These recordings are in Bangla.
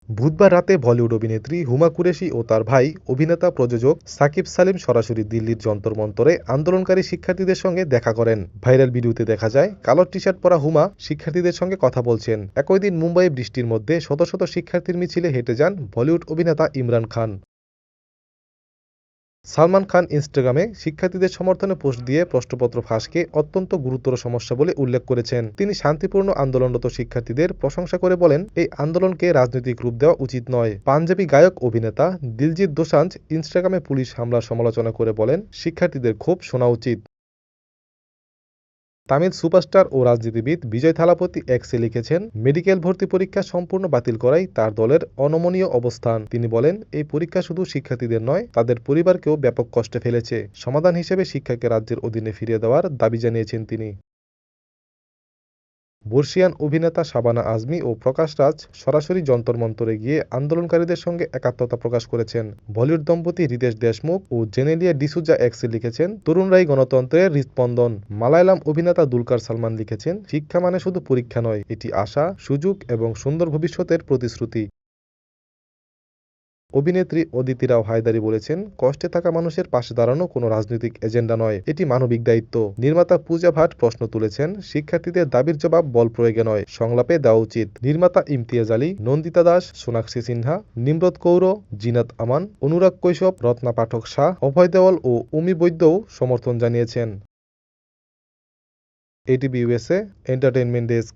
বুধবার রাতে বলিউড অভিনেত্রী হুমা কুরেশি ও তার ভাই অভিনেতা প্রযোজক সাকিব সালিম সরাসরি দিল্লির যন্তর মন্তরে আন্দোলনকারী শিক্ষার্থীদের সঙ্গে দেখা করেন। ভাইরাল ভিডিওতে দেখা যায় কালো টি শার্ট পরা হুমা শিক্ষার্থীদের সঙ্গে কথা বলছেন। একই দিন মুম্বাইয়ে বৃষ্টির মধ্যে শত শত শিক্ষার্থীর মিছিলে হেঁটে যান বলিউড অভিনেতা ইমরান খান। সালমান খান ইনস্টাগ্রামে শিক্ষার্থীদের সমর্থনে পোস্ট দিয়ে প্রশ্নপত্র ফাঁসকে অত্যন্ত গুরুতর সমস্যা বলে উল্লেখ করেছেন। তিনি শান্তিপূর্ণ আন্দোলনরত শিক্ষার্থীদের প্রশংসা করে বলেন, এই আন্দোলনকে রাজনৈতিক রূপ দেওয়া উচিত নয়। পাঞ্জাবি গায়ক অভিনেতা দিলজিৎ দোসাঞ্জ ইনস্টাগ্রামে পুলিশ হামলার সমালোচনা করে বলেন, শিক্ষার্থীদের ক্ষোভ শোনা উচিত। তামিল সুপারস্টার ও রাজনীতিবিদ বিজয় থালাপতি এক্সে লিখেছেন, মেডিকেল ভর্তি পরীক্ষা সম্পূর্ণ বাতিল করাই তার দলের অনমনীয় অবস্থান। তিনি বলেন, এই পরীক্ষা শুধু শিক্ষার্থীদের নয়, তাদের পরিবারকেও ব্যাপক কষ্টে ফেলেছে। সমাধান হিসেবে শিক্ষাকে রাজ্যের অধীনে ফিরিয়ে দেওয়ার দাবি জানিয়েছেন তিনি। বর্ষিয়ান অভিনেতা শাবানা আজমি ও প্রকাশ রাজ সরাসরি যন্তর মন্তরে গিয়ে আন্দোলনকারীদের সঙ্গে একাত্মতা প্রকাশ করেছেন। বলিউড দম্পতি রিতেশ দেশমুখ ও জেনেলিয়া ডিসুজা এক্সে লিখেছেন, তরুণরাই গণতন্ত্রের হৃৎস্পন্দন। মালায়ালাম অভিনেতা দুলকার সালমান লিখেছেন, শিক্ষা মানে শুধু পরীক্ষা নয়, এটি আশা, সুযোগ এবং সুন্দর ভবিষ্যতের প্রতিশ্রুতি। অভিনেত্রী অদিতি রাও হায়দারি বলেছেন, কষ্টে থাকা মানুষের পাশে দাঁড়ানো কোনো রাজনৈতিক এজেন্ডা নয়, এটি মানবিক দায়িত্ব। নির্মাতা পূজা ভাট প্রশ্ন তুলেছেন, শিক্ষার্থীদের দাবির জবাব বল প্রয়োগে নয়, সংলাপে দেওয়া উচিত। নির্মাতা ইমতিয়াজ আলী, নন্দিতা দাস, সোনাক্ষী সিনহা, নিমরত কৌর, জিনাত আমান, অনুরাগ কৈশব, রত্না পাঠক শাহ, অভয় দেওয়াল ও উমি বৈদ্যও সমর্থন জানিয়েছেন। ATV USA entertainment desk.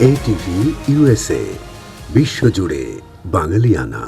ATV USA, বিশ্বজুড়ে বাঙালিয়ানা।